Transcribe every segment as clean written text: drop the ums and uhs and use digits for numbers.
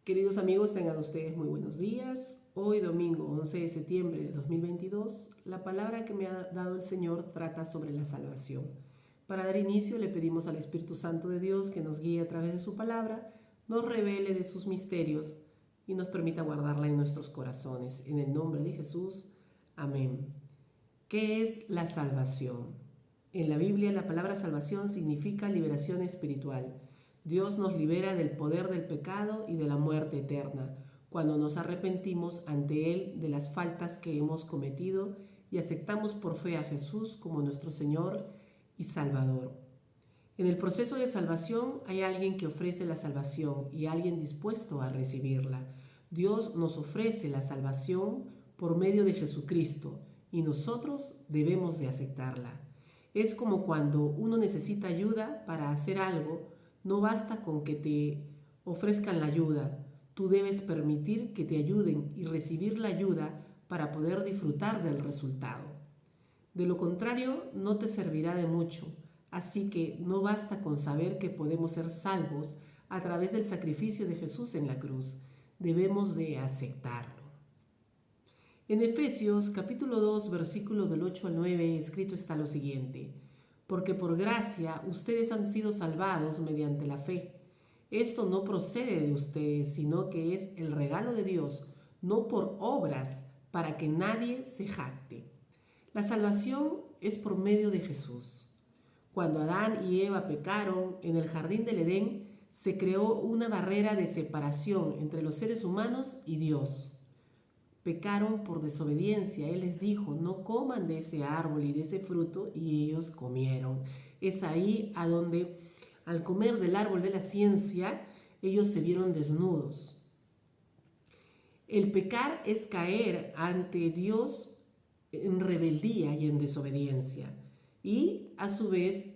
Queridos amigos, tengan ustedes muy buenos días. Hoy, domingo 11 de septiembre del 2022, la palabra que me ha dado el Señor trata sobre la salvación. Para dar inicio, le pedimos al Espíritu Santo de Dios que nos guíe a través de su palabra, nos revele de sus misterios y nos permita guardarla en nuestros corazones. En el nombre de Jesús, amén. ¿Qué es la salvación? En la Biblia, la palabra salvación significa liberación espiritual. Dios nos libera del poder del pecado y de la muerte eterna, cuando nos arrepentimos ante Él de las faltas que hemos cometido y aceptamos por fe a Jesús como nuestro Señor y Salvador. En el proceso de salvación hay alguien que ofrece la salvación y alguien dispuesto a recibirla. Dios nos ofrece la salvación por medio de Jesucristo y nosotros debemos de aceptarla. Es como cuando uno necesita ayuda para hacer algo. No basta con que te ofrezcan la ayuda, tú debes permitir que te ayuden y recibir la ayuda para poder disfrutar del resultado. De lo contrario, no te servirá de mucho, así que no basta con saber que podemos ser salvos a través del sacrificio de Jesús en la cruz, debemos de aceptarlo. En Efesios capítulo 2, versículo del 8 al 9, escrito está lo siguiente: porque por gracia ustedes han sido salvados mediante la fe. Esto no procede de ustedes, sino que es el regalo de Dios, no por obras, para que nadie se jacte. La salvación es por medio de Jesús. Cuando Adán y Eva pecaron en el jardín del Edén, se creó una barrera de separación entre los seres humanos y Dios. Pecaron por desobediencia. Él les dijo: no coman de ese árbol y de ese fruto, y ellos comieron. Es ahí a donde, al comer del árbol de la ciencia, ellos se vieron desnudos. El pecar es caer ante Dios en rebeldía y en desobediencia. Y a su vez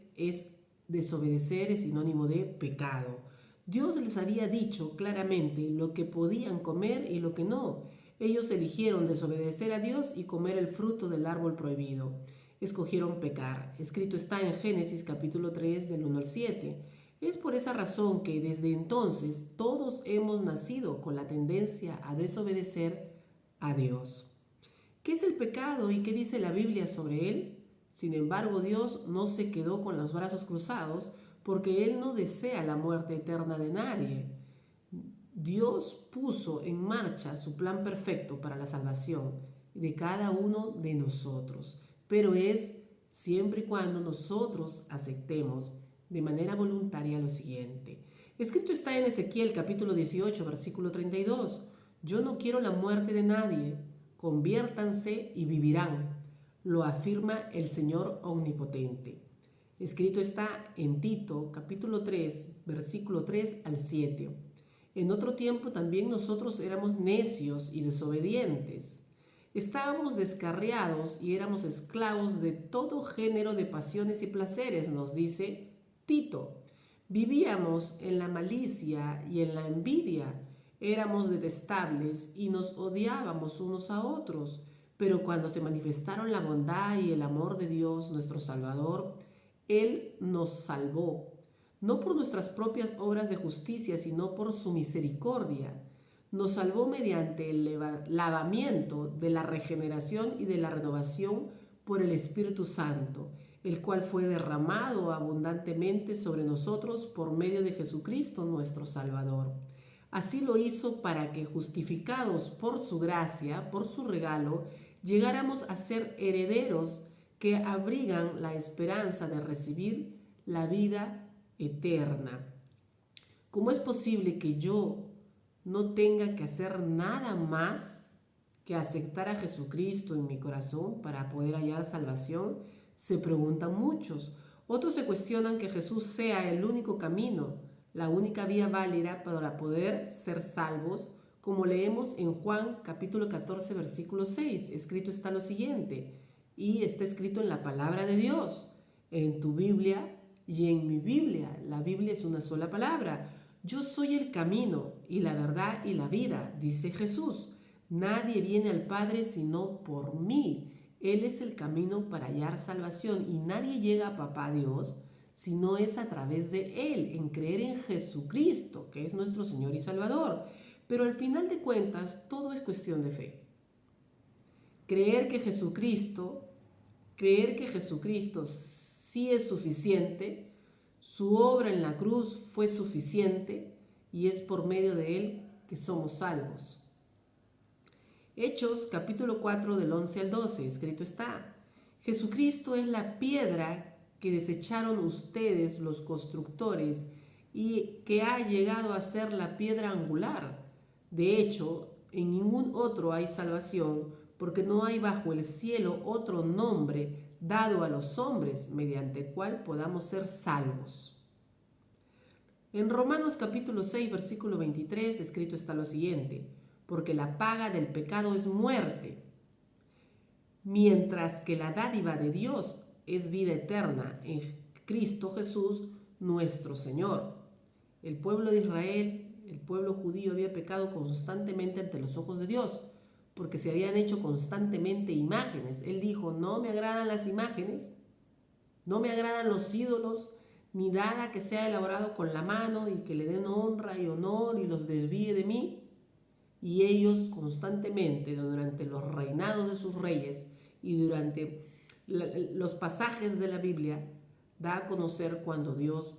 desobedecer es sinónimo de pecado. Dios les había dicho claramente lo que podían comer y lo que no. Ellos eligieron desobedecer a Dios y comer el fruto del árbol prohibido. Escogieron pecar. Escrito está en Génesis capítulo 3 del 1 al 7. Es por esa razón que desde entonces todos hemos nacido con la tendencia a desobedecer a Dios. ¿Qué es el pecado y qué dice la Biblia sobre él? Sin embargo, Dios no se quedó con los brazos cruzados, porque Él no desea la muerte eterna de nadie. Dios puso en marcha su plan perfecto para la salvación de cada uno de nosotros, pero es siempre y cuando nosotros aceptemos de manera voluntaria lo siguiente. Escrito está en Ezequiel capítulo 18, versículo 32. Yo no quiero la muerte de nadie, conviértanse y vivirán, lo afirma el Señor omnipotente. Escrito está en Tito capítulo 3, versículo 3 al 7. En otro tiempo también nosotros éramos necios y desobedientes. Estábamos descarriados y éramos esclavos de todo género de pasiones y placeres, nos dice Tito. Vivíamos en la malicia y en la envidia. Éramos detestables y nos odiábamos unos a otros. Pero cuando se manifestaron la bondad y el amor de Dios, nuestro Salvador, Él nos salvó, no por nuestras propias obras de justicia, sino por su misericordia. Nos salvó mediante el lavamiento de la regeneración y de la renovación por el Espíritu Santo, el cual fue derramado abundantemente sobre nosotros por medio de Jesucristo nuestro Salvador. Así lo hizo para que, justificados por su gracia, por su regalo, llegáramos a ser herederos que abrigan la esperanza de recibir la vida eterna. ¿Cómo es posible que yo no tenga que hacer nada más que aceptar a Jesucristo en mi corazón para poder hallar salvación? Se preguntan muchos. Otros se cuestionan que Jesús sea el único camino, la única vía válida para poder ser salvos, como leemos en Juan capítulo 14 versículo 6. Escrito está lo siguiente, y está escrito en la palabra de Dios, en tu Biblia y en mi Biblia. La Biblia es una sola palabra. Yo soy el camino y la verdad y la vida, dice Jesús. Nadie viene al Padre sino por mí. Él es el camino para hallar salvación y nadie llega a Papá Dios si no es a través de Él, en creer en Jesucristo, que es nuestro Señor y Salvador. Pero al final de cuentas, todo es cuestión de fe. Creer que Jesucristo sí es suficiente, su obra en la cruz fue suficiente y es por medio de él que somos salvos. Hechos capítulo 4 del 11 al 12, escrito está: Jesucristo es la piedra que desecharon ustedes los constructores y que ha llegado a ser la piedra angular. De hecho, en ningún otro hay salvación, porque no hay bajo el cielo otro nombre dado a los hombres mediante el cual podamos ser salvos. En Romanos capítulo 6, versículo 23, escrito está lo siguiente: porque la paga del pecado es muerte, mientras que la dádiva de Dios es vida eterna en Cristo Jesús nuestro Señor. El pueblo de Israel, el pueblo judío, había pecado constantemente ante los ojos de Dios, porque se habían hecho constantemente imágenes. Él dijo: no me agradan las imágenes, no me agradan los ídolos, ni nada que sea elaborado con la mano y que le den honra y honor y los desvíe de mí. Y ellos constantemente, durante los reinados de sus reyes y durante los pasajes de la Biblia, da a conocer cuando Dios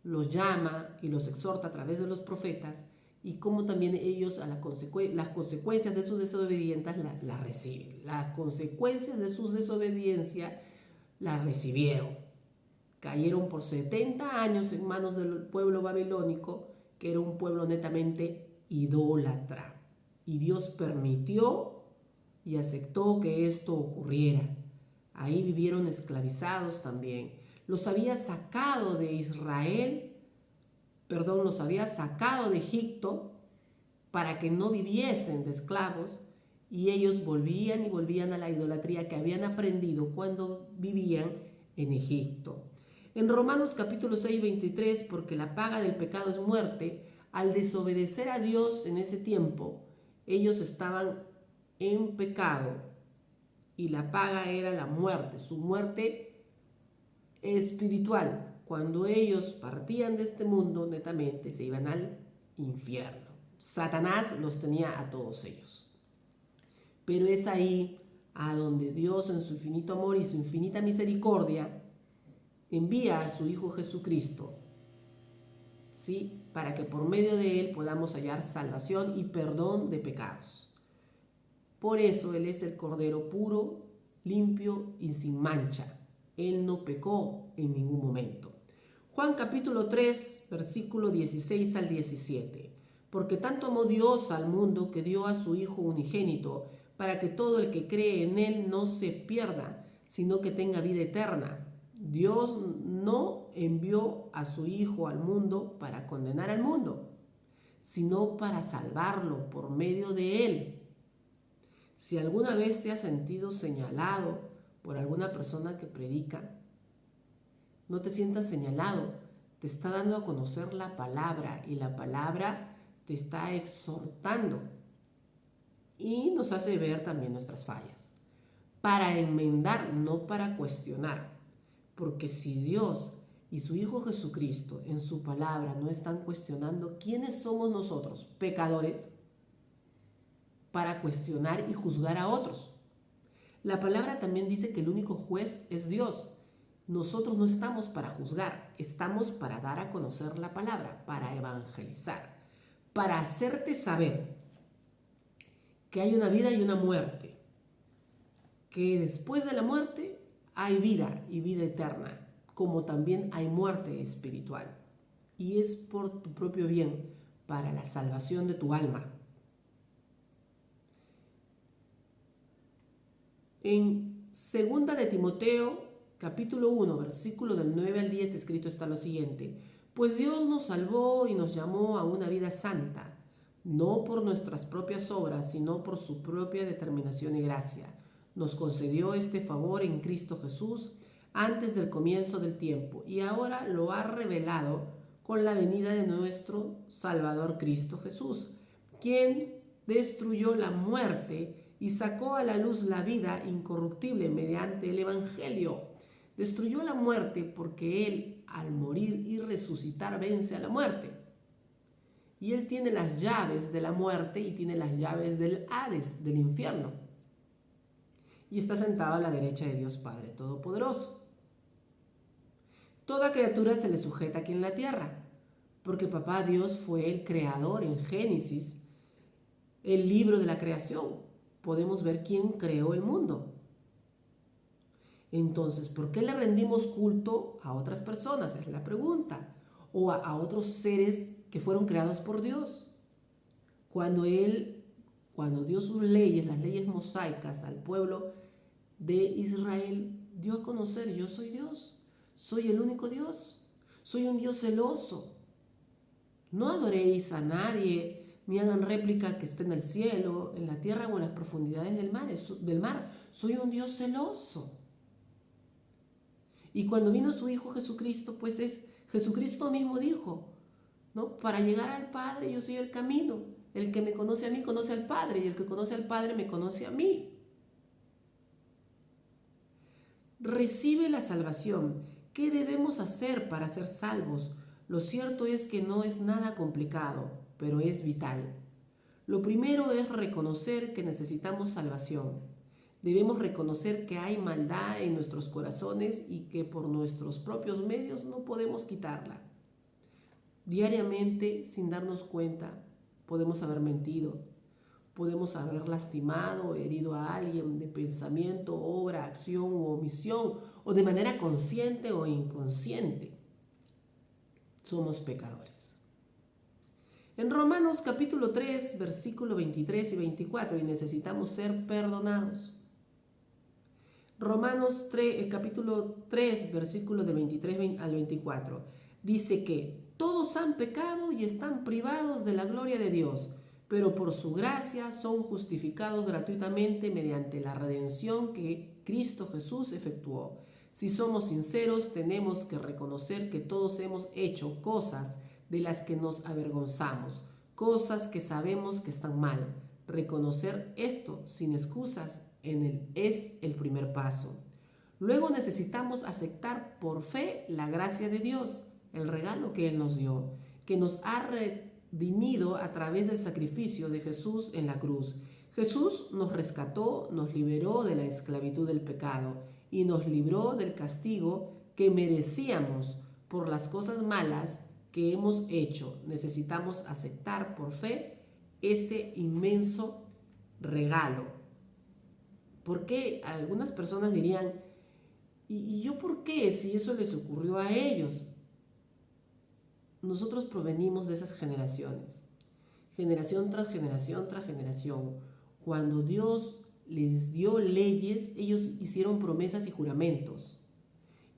los llama y los exhorta a través de los profetas, y cómo también ellos las consecuencias de sus desobediencias las reciben. Las consecuencias de sus desobediencias las recibieron. Cayeron por 70 años en manos del pueblo babilónico, que era un pueblo netamente idólatra. Y Dios permitió y aceptó que esto ocurriera. Ahí vivieron esclavizados también. Los había sacado de los había sacado de Egipto para que no viviesen de esclavos, y ellos volvían y volvían a la idolatría que habían aprendido cuando vivían en Egipto. En Romanos capítulo 6, 23, porque la paga del pecado es muerte, al desobedecer a Dios en ese tiempo, ellos estaban en pecado y la paga era la muerte, su muerte espiritual. Cuando ellos partían de este mundo, netamente se iban al infierno. Satanás los tenía a todos ellos. Pero es ahí a donde Dios, en su infinito amor y su infinita misericordia, envía a su Hijo Jesucristo, ¿sí?, para que por medio de él podamos hallar salvación y perdón de pecados. Por eso él es el Cordero puro, limpio y sin mancha. Él no pecó en ningún momento. Juan capítulo 3, versículo 16 al 17. Porque tanto amó Dios al mundo que dio a su Hijo unigénito, para que todo el que cree en él no se pierda, sino que tenga vida eterna. Dios no envió a su Hijo al mundo para condenar al mundo, sino para salvarlo por medio de él. Si alguna vez te has sentido señalado por alguna persona que predica, no te sientas señalado. Te está dando a conocer la palabra y la palabra te está exhortando y nos hace ver también nuestras fallas, para enmendar, no para cuestionar. Porque si Dios y su Hijo Jesucristo en su palabra no están cuestionando, ¿quiénes somos nosotros, pecadores, para cuestionar y juzgar a otros? La palabra también dice que el único juez es Dios. Nosotros no estamos para juzgar, estamos para dar a conocer la palabra, para evangelizar, para hacerte saber que hay una vida y una muerte, que después de la muerte hay vida y vida eterna, como también hay muerte espiritual. Y es por tu propio bien, para la salvación de tu alma. En 2 de Timoteo, capítulo 1, versículo del 9 al 10, escrito está lo siguiente: pues Dios nos salvó y nos llamó a una vida santa, no por nuestras propias obras, sino por su propia determinación y gracia. Nos concedió este favor en Cristo Jesús antes del comienzo del tiempo, y ahora lo ha revelado con la venida de nuestro Salvador Cristo Jesús, quien destruyó la muerte y sacó a la luz la vida incorruptible mediante el Evangelio. Destruyó la muerte porque Él, al morir y resucitar, vence a la muerte. y Él tiene las llaves de la muerte y tiene las llaves del Hades, del infierno. Y está sentado a la derecha de Dios Padre Todopoderoso. Toda criatura se le sujeta aquí en la tierra, porque Papá Dios fue el creador en Génesis, el libro de la creación. Podemos ver quién creó el mundo. Entonces, ¿por qué le rendimos culto a otras personas? Es la pregunta. O a otros seres que fueron creados por Dios. Cuando dio sus leyes, las leyes mosaicas al pueblo de Israel, dio a conocer: yo soy Dios, soy el único Dios, soy un Dios celoso. No adoréis a nadie, ni hagan réplica que esté en el cielo, en la tierra o en las profundidades del mar. Soy un Dios celoso. Y cuando vino su Hijo Jesucristo, pues Jesucristo mismo dijo, ¿no? Para llegar al Padre yo soy el camino. El que me conoce a mí conoce al Padre, y el que conoce al Padre me conoce a mí. Recibe la salvación. ¿Qué debemos hacer para ser salvos? Lo cierto es que no es nada complicado, pero es vital. Lo primero es reconocer que necesitamos salvación. Debemos reconocer que hay maldad en nuestros corazones y que por nuestros propios medios no podemos quitarla. Diariamente, sin darnos cuenta, podemos haber mentido, podemos haber lastimado o herido a alguien de pensamiento, obra, acción u omisión, o de manera consciente o inconsciente. Somos pecadores. En Romanos capítulo 3, versículo 23 y 24, y necesitamos ser perdonados. Romanos 3, capítulo 3, versículo del 23 al 24, dice que todos han pecado y están privados de la gloria de Dios, pero por su gracia son justificados gratuitamente mediante la redención que Cristo Jesús efectuó. Si somos sinceros, tenemos que reconocer que todos hemos hecho cosas de las que nos avergonzamos, cosas que sabemos que están mal. Reconocer esto sin excusas es el primer paso. Luego necesitamos aceptar por fe la gracia de Dios, el regalo que Él nos dio, que nos ha redimido a través del sacrificio de Jesús en la cruz. Jesús nos rescató, nos liberó de la esclavitud del pecado y nos libró del castigo que merecíamos por las cosas malas que hemos hecho. Necesitamos aceptar por fe ese inmenso regalo. Porque algunas personas dirían, ¿y yo por qué? Si eso les ocurrió a ellos. Nosotros provenimos de esas generaciones, generación tras generación tras generación. Cuando Dios les dio leyes, ellos hicieron promesas y juramentos.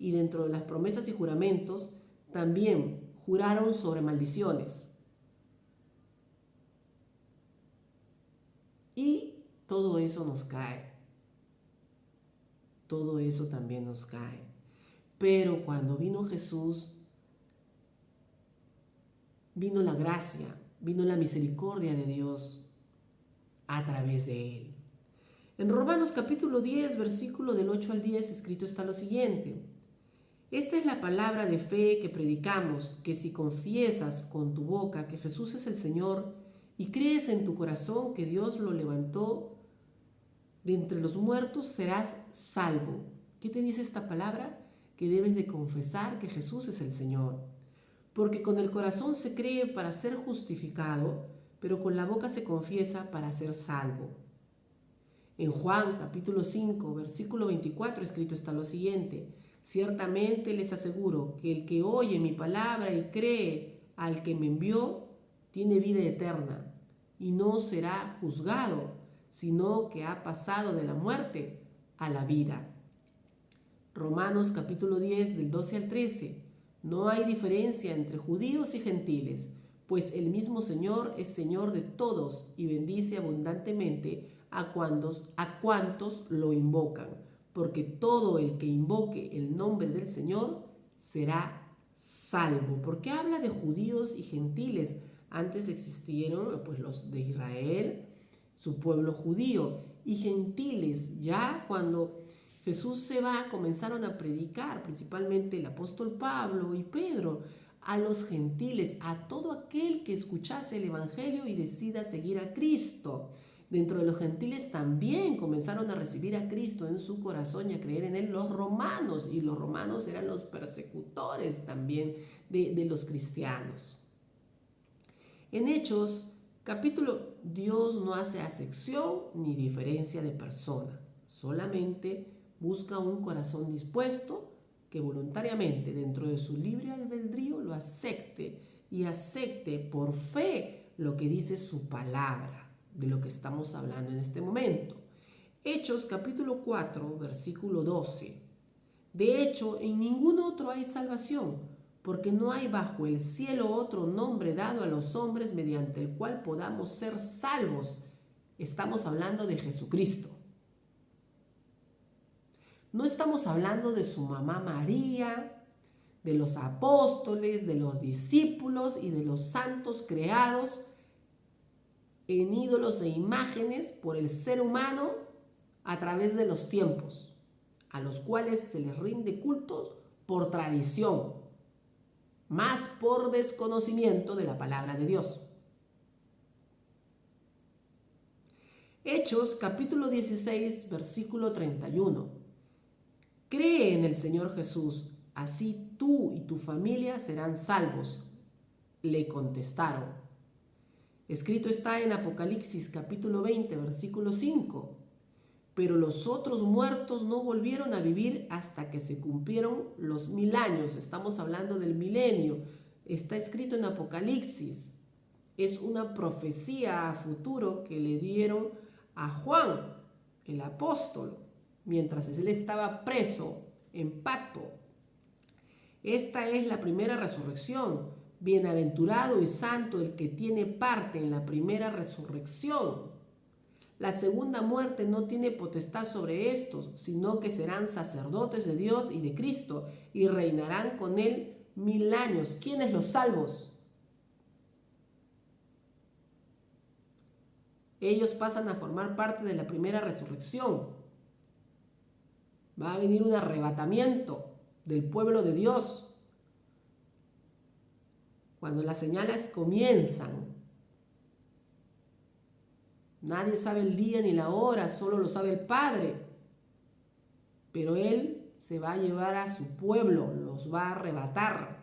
Y dentro de las promesas y juramentos, también juraron sobre maldiciones. Y todo eso nos cae. Todo eso también nos cae. Pero cuando vino Jesús, vino la gracia, vino la misericordia de Dios a través de Él. En Romanos capítulo 10, versículo del 8 al 10, escrito está lo siguiente. Esta es la palabra de fe que predicamos, que si confiesas con tu boca que Jesús es el Señor y crees en tu corazón que Dios lo levantó de entre los muertos, serás salvo. ¿Qué te dice esta palabra? Que debes de confesar que Jesús es el Señor. Porque con el corazón se cree para ser justificado, pero con la boca se confiesa para ser salvo. En Juan capítulo 5, versículo 24, escrito está lo siguiente. Ciertamente les aseguro que el que oye mi palabra y cree al que me envió, tiene vida eterna y no será juzgado, sino que ha pasado de la muerte a la vida. Romanos capítulo 10, del 12 al 13. No hay diferencia entre judíos y gentiles, pues el mismo Señor es Señor de todos y bendice abundantemente a cuantos lo invocan, porque todo el que invoque el nombre del Señor será salvo. ¿Por qué habla de judíos y gentiles? Antes existieron pues los de Israel, su pueblo judío, y gentiles. Ya cuando Jesús se va, comenzaron a predicar, principalmente el apóstol Pablo y Pedro, a los gentiles, a todo aquel que escuchase el Evangelio y decida seguir a Cristo. Dentro de los gentiles también comenzaron a recibir a Cristo en su corazón y a creer en Él los romanos, y los romanos eran los persecutores también de los cristianos. En Hechos, capítulo, Dios no hace acepción ni diferencia de persona, solamente busca un corazón dispuesto que voluntariamente dentro de su libre albedrío lo acepte y acepte por fe lo que dice su palabra, de lo que estamos hablando en este momento. Hechos capítulo 4, versículo 12. De hecho, en ningún otro hay salvación, porque no hay bajo el cielo otro nombre dado a los hombres mediante el cual podamos ser salvos. Estamos hablando de Jesucristo. No estamos hablando de su mamá María, de los apóstoles, de los discípulos y de los santos creados en ídolos e imágenes por el ser humano a través de los tiempos, a los cuales se les rinde cultos por tradición, más por desconocimiento de la palabra de Dios. Hechos capítulo 16, versículo 31. Cree en el Señor Jesús, así tú y tu familia serán salvos. Le contestaron. Escrito está en Apocalipsis capítulo 20, versículo 5. Pero los otros muertos no volvieron a vivir hasta que se cumplieron los 1000 años. Estamos hablando del milenio. Está escrito en Apocalipsis. Es una profecía a futuro que le dieron a Juan, el apóstol, mientras él estaba preso en Patmos. Esta es la primera resurrección. Bienaventurado y santo el que tiene parte en la primera resurrección. La segunda muerte no tiene potestad sobre estos, sino que serán sacerdotes de Dios y de Cristo y reinarán con él 1000 años. ¿Quiénes los salvos? Ellos pasan a formar parte de la primera resurrección. Va a venir un arrebatamiento del pueblo de Dios. Cuando las señales comienzan, nadie sabe el día ni la hora, solo lo sabe el Padre. Pero Él se va a llevar a su pueblo, los va a arrebatar.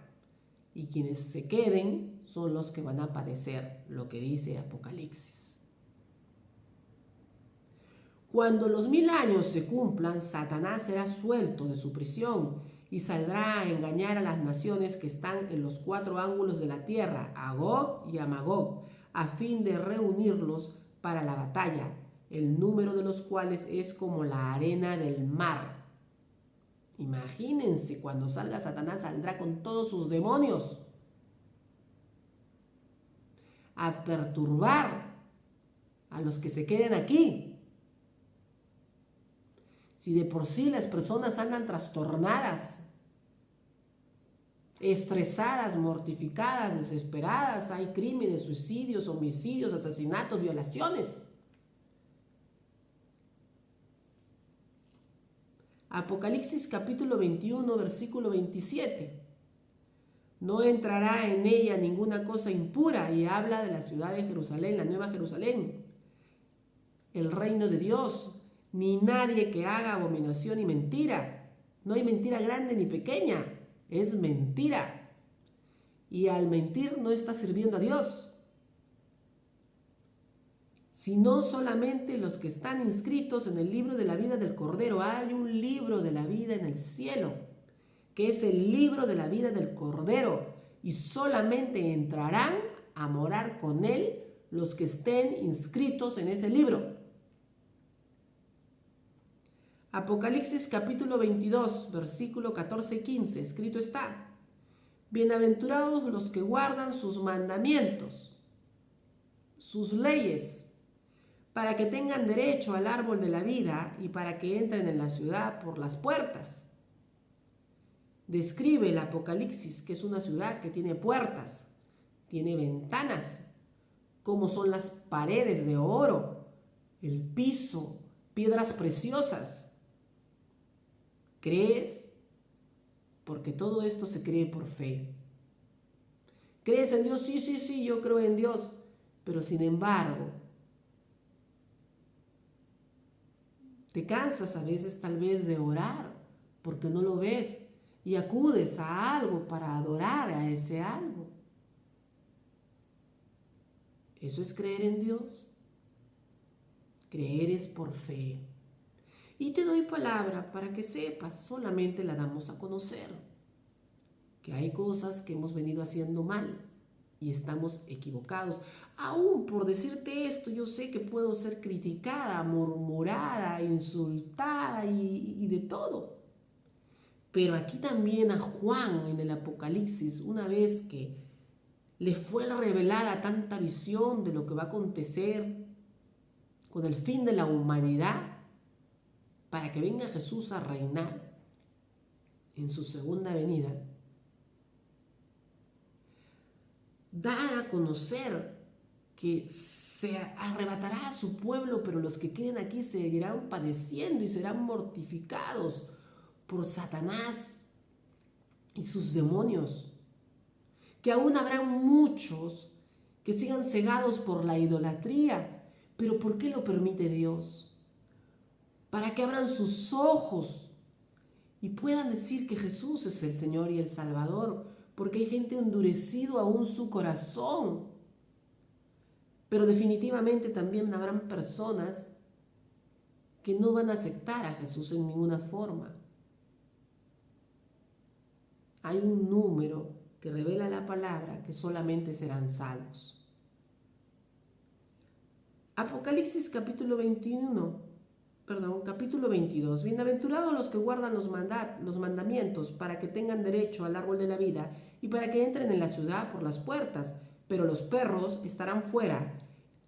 Y quienes se queden son los que van a padecer, lo que dice Apocalipsis. Cuando los 1000 años se cumplan, Satanás será suelto de su prisión y saldrá a engañar a las naciones que están en los 4 ángulos de la tierra, a Gog y a Magog, a fin de reunirlos para la batalla, el número de los cuales es como la arena del mar. Imagínense, cuando salga Satanás saldrá con todos sus demonios a perturbar a los que se queden aquí. Si de por sí las personas andan trastornadas, estresadas, mortificadas, desesperadas, hay crímenes, suicidios, homicidios, asesinatos, violaciones. Apocalipsis capítulo 21, versículo 27. No entrará en ella ninguna cosa impura, y habla de la ciudad de Jerusalén, la nueva Jerusalén, el reino de Dios, ni nadie que haga abominación y mentira. No hay mentira grande ni pequeña, es mentira. Y al mentir no está sirviendo a Dios, sino solamente los que están inscritos en el libro de la vida del Cordero. Hay un libro de la vida en el cielo, que es el libro de la vida del Cordero, y solamente entrarán a morar con él los que estén inscritos en ese libro. Apocalipsis capítulo 22, versículo 14 y 15, escrito está: bienaventurados los que guardan sus mandamientos, sus leyes, para que tengan derecho al árbol de la vida y para que entren en la ciudad por las puertas. Describe el Apocalipsis que es una ciudad que tiene puertas, tiene ventanas, como son las paredes de oro, el piso, piedras preciosas. ¿Crees? Porque todo esto se cree por fe. ¿Crees en Dios? Sí, sí, sí, yo creo en Dios. Pero sin embargo, te cansas a veces tal vez de orar porque no lo ves y acudes a algo para adorar a ese algo. ¿Eso es creer en Dios? Creer es por fe. Y te doy palabra para que sepas, solamente la damos a conocer, que hay cosas que hemos venido haciendo mal y estamos equivocados. Aún por decirte esto, yo sé que puedo ser criticada, murmurada, insultada y de todo. Pero aquí también a Juan en el Apocalipsis, una vez que le fue revelada tanta visión de lo que va a acontecer con el fin de la humanidad, para que venga Jesús a reinar en su segunda venida, da a conocer que se arrebatará a su pueblo, pero los que queden aquí seguirán padeciendo y serán mortificados por Satanás y sus demonios. Que aún habrán muchos que sigan cegados por la idolatría. ¿Pero por qué lo permite Dios? Para que abran sus ojos y puedan decir que Jesús es el Señor y el Salvador, porque hay gente endurecido aún su corazón. Pero definitivamente también habrán personas que no van a aceptar a Jesús en ninguna forma. Hay un número que revela la palabra que solamente serán salvos. Apocalipsis capítulo 22. Bienaventurados los que guardan los mandamientos para que tengan derecho al árbol de la vida y para que entren en la ciudad por las puertas. Pero los perros estarán fuera,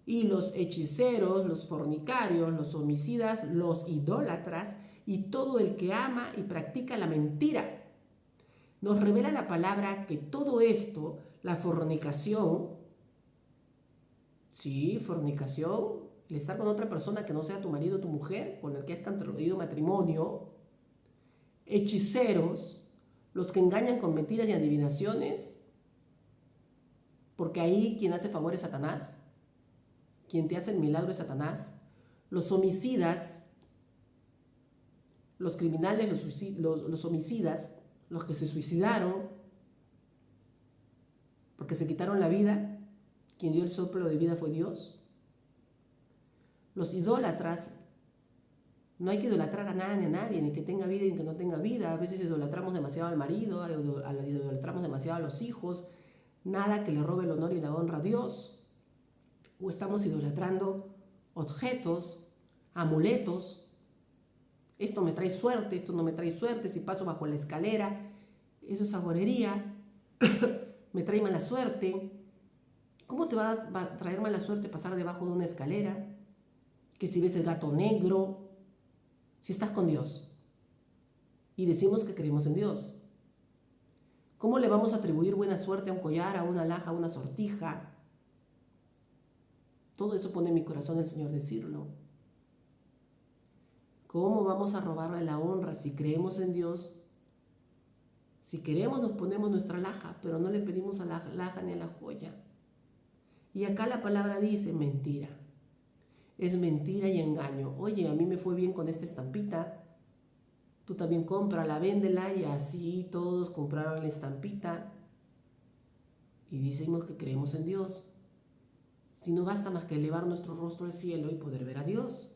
y los hechiceros, los fornicarios, los homicidas, los idólatras y todo el que ama y practica la mentira. Nos revela la palabra que todo esto, la fornicación, sí, fornicación, el estar con otra persona que no sea tu marido o tu mujer, con el que has contraído matrimonio, hechiceros, los que engañan con mentiras y adivinaciones, porque ahí quien hace favor es Satanás, quien te hace el milagro es Satanás, los homicidas, los criminales, los homicidas, los que se suicidaron porque se quitaron la vida, quien dio el soplo de vida fue Dios. Los idólatras, no hay que idolatrar a nada ni a nadie, ni que tenga vida ni que no tenga vida. A veces idolatramos demasiado al marido, idolatramos demasiado a los hijos, nada que le robe el honor y la honra a Dios. O estamos idolatrando objetos, amuletos. Esto me trae suerte, esto no me trae suerte, si paso bajo la escalera, eso es agorería, me trae mala suerte. ¿Cómo te va a traer mala suerte pasar debajo de una escalera? Que si ves el gato negro, si estás con Dios y decimos que creemos en Dios, ¿cómo le vamos a atribuir buena suerte a un collar, a una alhaja, a una sortija? Todo eso pone en mi corazón el Señor decirlo. ¿Cómo vamos a robarle la honra si creemos en Dios? Si queremos nos ponemos nuestra alhaja, pero no le pedimos a la alhaja ni a la joya. Y acá la palabra dice mentira. Es mentira y engaño. Oye, a mí me fue bien con esta estampita. Tú también cómprala, véndela, y así todos compraron la estampita. Y decimos que creemos en Dios. Si no basta más que elevar nuestro rostro al cielo y poder ver a Dios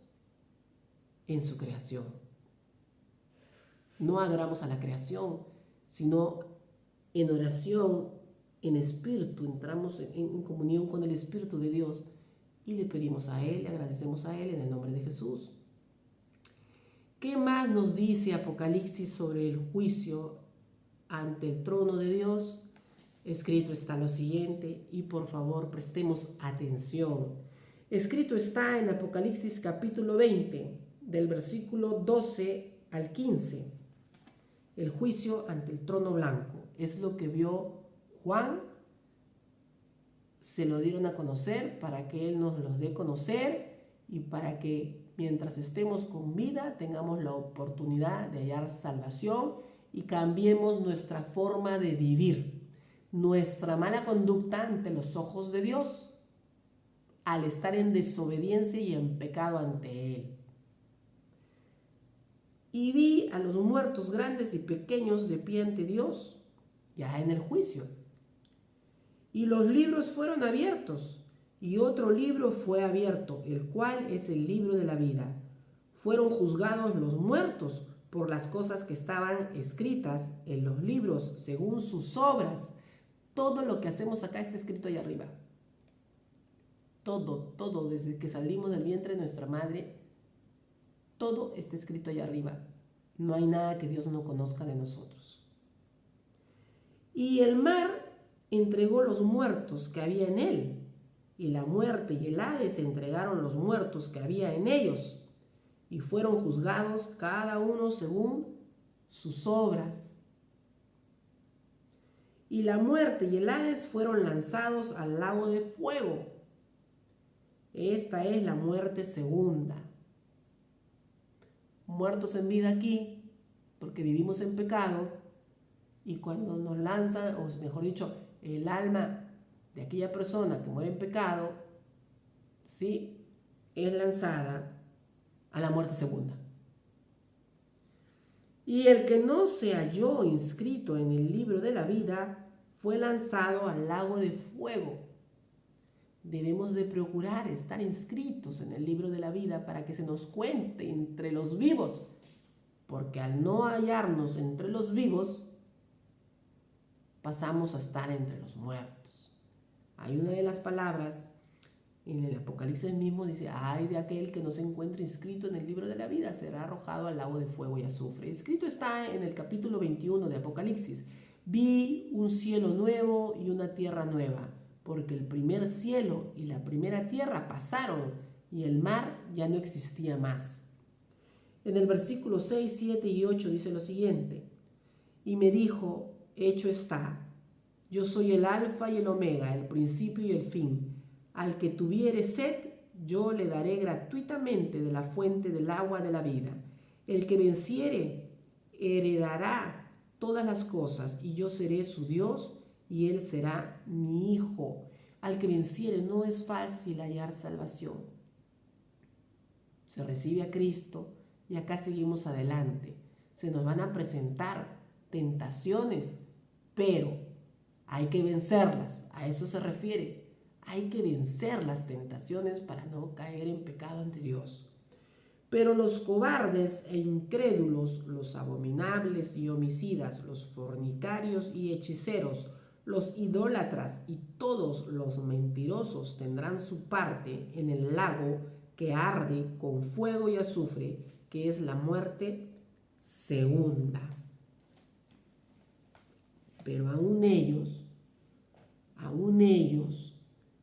en su creación. No adoramos a la creación, sino en oración, en espíritu, entramos en comunión con el Espíritu de Dios y le pedimos a Él, le agradecemos a Él en el nombre de Jesús. ¿Qué más nos dice Apocalipsis sobre el juicio ante el trono de Dios? Escrito está lo siguiente, y por favor prestemos atención. Escrito está en Apocalipsis capítulo 20, del versículo 12 al 15. El juicio ante el trono blanco es lo que vio Juan. Se lo dieron a conocer para que Él nos los dé a conocer y para que mientras estemos con vida tengamos la oportunidad de hallar salvación y cambiemos nuestra forma de vivir. nuestra mala conducta ante los ojos de Dios, al estar en desobediencia y en pecado ante Él. Y vi a los muertos grandes y pequeños de pie ante Dios, ya en el juicio. Y los libros fueron abiertos, y otro libro fue abierto, el cual es el libro de la vida. Fueron juzgados los muertos por las cosas que estaban escritas en los libros según sus obras. Todo lo que hacemos acá está escrito ahí arriba. Todo, desde que salimos del vientre de nuestra madre, todo está escrito allá arriba. No hay nada que Dios no conozca de nosotros. Y el mar entregó los muertos que había en él, y la muerte y el Hades entregaron los muertos que había en ellos, y fueron juzgados cada uno según sus obras. Y la muerte y el Hades fueron lanzados al lago de fuego. Esta es la muerte segunda. Muertos en vida aquí, porque vivimos en pecado, y cuando nos lanzan, o mejor dicho, el alma de aquella persona que muere en pecado, ¿sí?, es lanzada a la muerte segunda. Y el que no se halló inscrito en el libro de la vida fue lanzado al lago de fuego. Debemos de procurar estar inscritos en el libro de la vida para que se nos cuente entre los vivos, porque al no hallarnos entre los vivos, pasamos a estar entre los muertos. Hay una de las palabras en el Apocalipsis mismo, dice: ay de aquel que no se encuentre inscrito en el libro de la vida, será arrojado al lago de fuego y azufre. Escrito está en el capítulo 21 de Apocalipsis: vi un cielo nuevo y una tierra nueva, porque el primer cielo y la primera tierra pasaron y el mar ya no existía más. En el versículo 6, 7 y 8 dice lo siguiente: y me dijo: hecho está, yo soy el alfa y el omega, el principio y el fin. Al que tuviere sed, yo le daré gratuitamente de la fuente del agua de la vida. El que venciere, heredará todas las cosas, y yo seré su Dios, y él será mi hijo. Al que venciere, no es fácil hallar salvación. Se recibe a Cristo y acá seguimos adelante. Se nos van a presentar tentaciones, pero hay que vencerlas. A eso se refiere. Hay que vencer las tentaciones para no caer en pecado ante Dios. Pero los cobardes e incrédulos, los abominables y homicidas, los fornicarios y hechiceros, los idólatras y todos los mentirosos tendrán su parte en el lago que arde con fuego y azufre, que es la muerte segunda. Pero aún ellos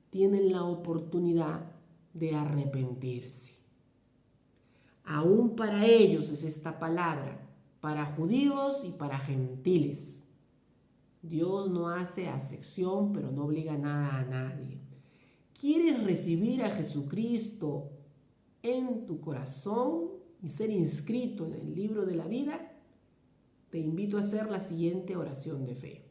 tienen la oportunidad de arrepentirse. Aún para ellos es esta palabra, para judíos y para gentiles. Dios no hace acepción, pero no obliga nada a nadie. ¿Quieres recibir a Jesucristo en tu corazón y ser inscrito en el libro de la vida? Te invito a hacer la siguiente oración de fe.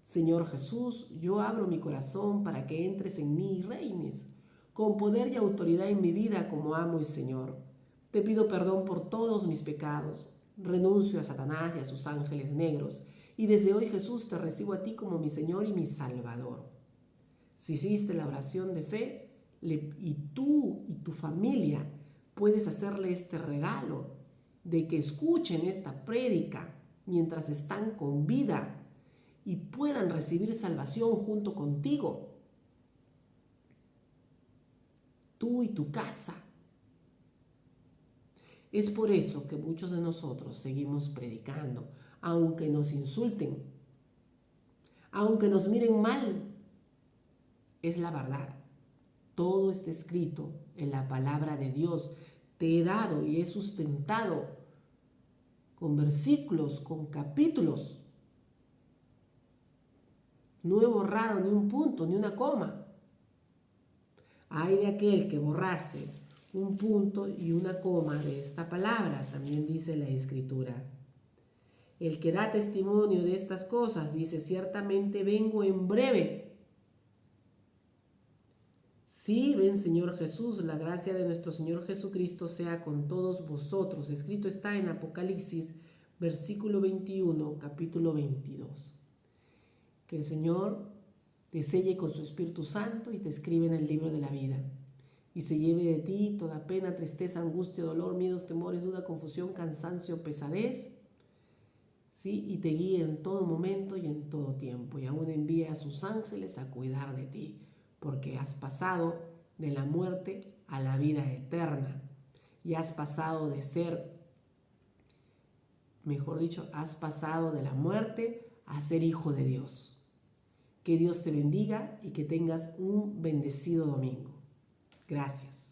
Señor Jesús, yo abro mi corazón para que entres en mí y reines con poder y autoridad en mi vida como amo y Señor. Te pido perdón por todos mis pecados. Renuncio a Satanás y a sus ángeles negros. Y desde hoy, Jesús, te recibo a ti como mi Señor y mi Salvador. Si hiciste la oración de fe, y tú y tu familia puedes hacerle este regalo de que escuchen esta prédica mientras están con vida y puedan recibir salvación junto contigo, tú y tu casa. Es por eso que muchos de nosotros seguimos predicando, aunque nos insulten, aunque nos miren mal. Es la verdad. Todo está escrito en la palabra de Dios. Te he dado y he sustentado con versículos, con capítulos. No he borrado ni un punto, ni una coma. Ay de aquel que borrase un punto y una coma de esta palabra, también dice la Escritura. El que da testimonio de estas cosas dice, ciertamente vengo en breve. Sí, ven Señor Jesús, la gracia de nuestro Señor Jesucristo sea con todos vosotros. Escrito está en Apocalipsis, versículo 21, capítulo 22. Que el Señor te selle con su Espíritu Santo y te escribe en el libro de la vida. Y se lleve de ti toda pena, tristeza, angustia, dolor, miedos, temores, duda, confusión, cansancio, pesadez. ¿Sí? Y te guíe en todo momento y en todo tiempo. Y aún envíe a sus ángeles a cuidar de ti, porque has pasado de la muerte a la vida eterna. Y has pasado de ser, mejor dicho, has pasado de la muerte a ser hijo de Dios. Que Dios te bendiga y que tengas un bendecido domingo. Gracias.